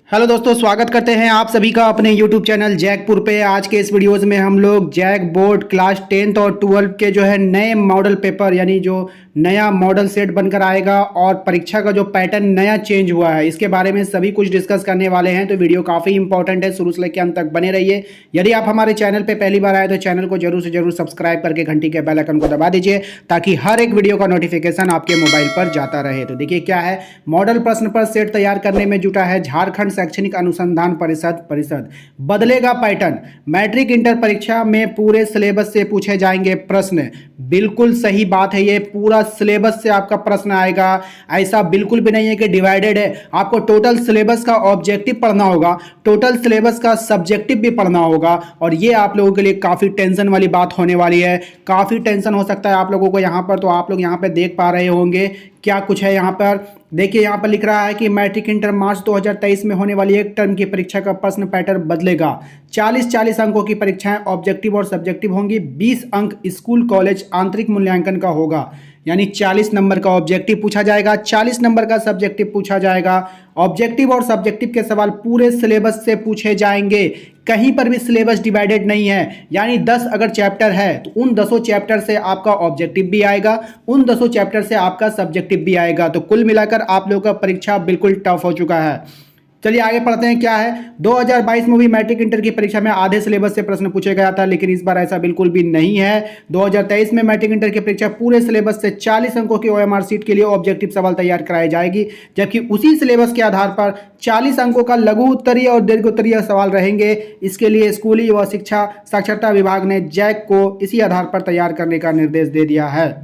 Hello दोस्तों, स्वागत करते हैं आप सभी का अपने YouTube चैनल जैकपुर पे। आज के इस वीडियोस में हम लोग जैक बोर्ड क्लास 10th और 12th के जो है नए मॉडल पेपर यानी जो नया मॉडल सेट बनकर आएगा और परीक्षा का जो पैटर्न नया चेंज हुआ है इसके बारे में सभी कुछ डिस्कस करने वाले हैं। तो वीडियो काफ़ी इंपॉर्टेंट है, शुरू से लेकर अंत तक बने रहिए। यदि आप हमारे चैनल पर पहली बार आए तो चैनल को जरूर से जरूर सब्सक्राइब करके घंटी के बेल आइकन को दबा दीजिए ताकि हर एक वीडियो का नोटिफिकेशन आपके मोबाइल पर जाता रहे। तो देखिए क्या है, मॉडल प्रश्न पत्र सेट तैयार करने में जुटा है झारखंड शैक्षणिक अनुसंधान परिषद। बदलेगा पैटर्न, मैट्रिक इंटर परीक्षा में पूरे सिलेबस से पूछे जाएंगे प्रश्न। बिल्कुल सही बात है, ये पूरा सिलेबस से आपका प्रश्न आएगा। ऐसा बिल्कुल भी नहीं है कि डिवाइडेड है। आपको टोटल सिलेबस का ऑब्जेक्टिव पढ़ना होगा, टोटल सिलेबस का सब्जेक्टिव भी पढ़ना होगा। और ये आप लोगों के लिए काफ़ी टेंशन वाली बात होने वाली है। काफ़ी टेंशन हो सकता है आप लोगों को यहाँ पर। तो आप लोग यहाँ पर देख पा रहे होंगे क्या कुछ है यहाँ पर। देखिए यहाँ पर लिख रहा है कि मैट्रिक इंटर मार्च 2023 में होने वाली एक टर्म की परीक्षा का प्रश्न पैटर्न बदलेगा। 40-40 अंकों की परीक्षाएं ऑब्जेक्टिव और सब्जेक्टिव होंगी। 20 अंक स्कूल कॉलेज आंतरिक मूल्यांकन का होगा, यानी 40 नंबर का ऑब्जेक्टिव पूछा जाएगा, 40 नंबर का सब्जेक्टिव पूछा जाएगा। ऑब्जेक्टिव और सब्जेक्टिव के सवाल पूरे सिलेबस से पूछे जाएंगे, कहीं पर भी सिलेबस डिवाइडेड नहीं है। यानी 10 अगर चैप्टर है तो उन 10 चैप्टर से आपका ऑब्जेक्टिव भी आएगा, उन 10 चैप्टर से आपका सब्जेक्टिव भी आएगा। तो कुल मिलाकर आप लोगों का परीक्षा बिल्कुल टफ हो चुका है। चलिए आगे पढ़ते हैं क्या है। 2022 में भी मैट्रिक इंटर की परीक्षा में आधे सिलेबस से प्रश्न पूछे गया था, लेकिन इस बार ऐसा बिल्कुल भी नहीं है। 2023 में मैट्रिक इंटर की परीक्षा पूरे सिलेबस से 40 अंकों की OMR सीट के लिए ऑब्जेक्टिव सवाल तैयार कराई जाएगी, जबकि उसी सिलेबस के आधार पर 40 अंकों का लघु उत्तरीय और दीर्घ उत्तरीय सवाल रहेंगे। इसके लिए स्कूली व शिक्षा साक्षरता विभाग ने जैक को इसी आधार पर तैयार करने का निर्देश दे दिया है।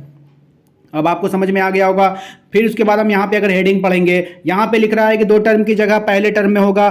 अब आपको समझ में आ गया होगा। फिर उसके बाद हम यहाँ पे अगर हेडिंग पढ़ेंगे, यहाँ पे लिख रहा है कि 2 टर्म की जगह पहले टर्म में होगा।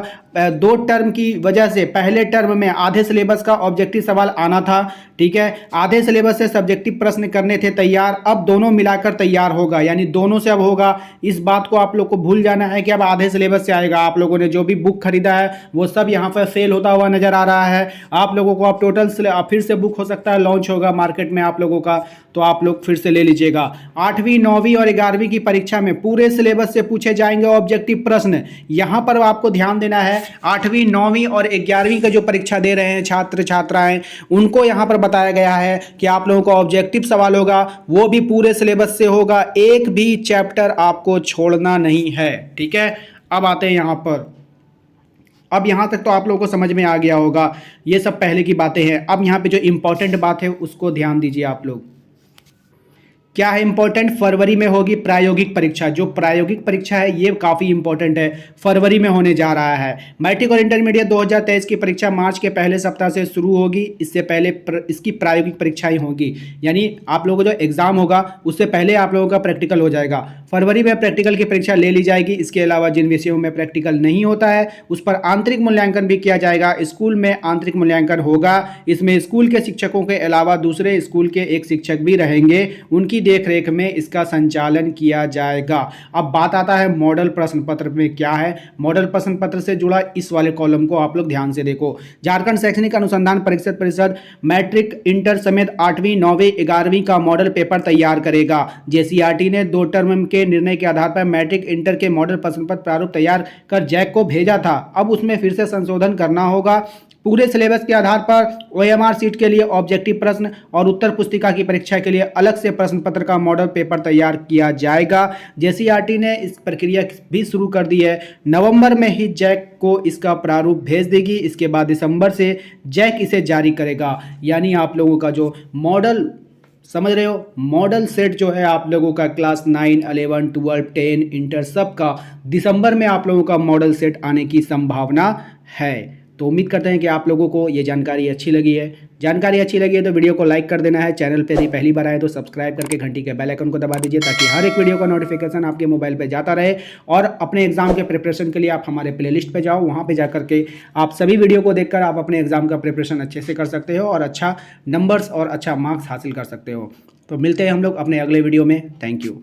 2 टर्म की वजह से पहले टर्म में आधे सिलेबस का ऑब्जेक्टिव सवाल आना था, ठीक है। आधे सिलेबस से सब्जेक्टिव प्रश्न करने थे तैयार, अब दोनों मिलाकर तैयार होगा, यानी दोनों से अब होगा। इस बात को आप लोग को भूल जाना है कि अब आधे सिलेबस से आएगा। आप लोगों ने जो भी बुक खरीदा है वो सब यहाँ पर सेल होता हुआ नजर आ रहा है। आप लोगों को अब टोटल फिर से बुक हो सकता है लॉन्च होगा मार्केट में आप लोगों का, तो आप लोग फिर से ले लीजिएगा। 8वीं 9वीं और 11वीं की परीक्षा में पूरे सिलेबस से पूछे जाएंगे ऑब्जेक्टिव प्रश्न। यहां पर आपको ध्यान देना है, 8वीं 9वीं और 11वीं का जो परीक्षा दे रहे हैं छात्र छात्राएं, उनको यहां पर बताया गया है कि आप लोगों का ऑब्जेक्टिव सवाल होगा, वो भी पूरे सिलेबस से होगा। एक भी चैप्टर आपको छोड़ना नहीं है, ठीक है। अब आते हैं यहां पर। अब यहाँ तक तो आप लोगों को समझ में आ गया होगा, ये सब पहले की बातें हैं। अब यहाँ पे जो इंपॉर्टेंट बात है उसको ध्यान दीजिए आप लोग। क्या है इंपॉर्टेंट? फरवरी में होगी प्रायोगिक परीक्षा। जो प्रायोगिक परीक्षा है ये काफ़ी इंपॉर्टेंट है, फरवरी में होने जा रहा है। मैट्रिक और इंटरमीडिएट 2023 की परीक्षा मार्च के पहले सप्ताह से शुरू होगी। इससे पहले इसकी प्रायोगिक परीक्षाएं होगी, यानी आप लोगों को जो एग्जाम होगा उससे पहले आप लोगों का प्रैक्टिकल हो जाएगा। फरवरी में प्रैक्टिकल की परीक्षा ले ली जाएगी। इसके अलावा जिन विषयों में प्रैक्टिकल नहीं होता है उस पर आंतरिक मूल्यांकन भी किया जाएगा। स्कूल में आंतरिक मूल्यांकन होगा, इसमें स्कूल के शिक्षकों के अलावा दूसरे स्कूल के एक शिक्षक भी रहेंगे, उनकी देखरेख में इसका संचालन किया जाएगा। अब बात आता है मॉडल प्रश्न पत्र में क्या है। मॉडल प्रश्न पत्र से जुड़ा इस वाले कॉलम को आप लोग ध्यान से देखो। झारखंड शैक्षणिक अनुसंधान परिषद मैट्रिक इंटर समेत 8वीं 9वीं 11वीं का मॉडल पेपर तैयार करेगा। JCRT ने 2 टर्म के निर्णय के आधार पर मैट्रिक इंटर के मॉडल प्रश्न पत्र प्रारूप तैयार कर जैक को भेजा था। अब उसमें फिर से संशोधन करना होगा। पूरे सिलेबस के आधार पर OMR सीट के लिए ऑब्जेक्टिव प्रश्न और उत्तर पुस्तिका की परीक्षा के लिए अलग से प्रश्न पत्र का मॉडल पेपर तैयार किया जाएगा। JCRT ने इस प्रक्रिया भी शुरू कर दी है। नवंबर में ही जैक को इसका प्रारूप भेज देगी। इसके बाद दिसंबर से जैक इसे जारी करेगा। यानी आप लोगों का जो मॉडल, समझ रहे हो, मॉडल सेट जो है आप लोगों का क्लास 9, 11, 12, 10 इंटर सब का दिसंबर में आप लोगों का मॉडल सेट आने की संभावना है। तो उम्मीद करते हैं कि आप लोगों को ये जानकारी अच्छी लगी है। जानकारी अच्छी लगी है तो वीडियो को लाइक कर देना है। चैनल पे यदि पहली बार आए तो सब्सक्राइब करके घंटी के बेल आइकन को दबा दीजिए ताकि हर एक वीडियो का नोटिफिकेशन आपके मोबाइल पे जाता रहे। और अपने एग्जाम के प्रिपरेशन के लिए आप हमारे प्लेलिस्ट पे जाओ, वहाँ पे जा करके आप सभी वीडियो को देखकर आप अपने एग्जाम का प्रिपरेशन अच्छे से कर सकते हो और अच्छा नंबर्स और अच्छा मार्क्स हासिल कर सकते हो। तो मिलते हैं हम लोग अपने अगले वीडियो में। Thank you.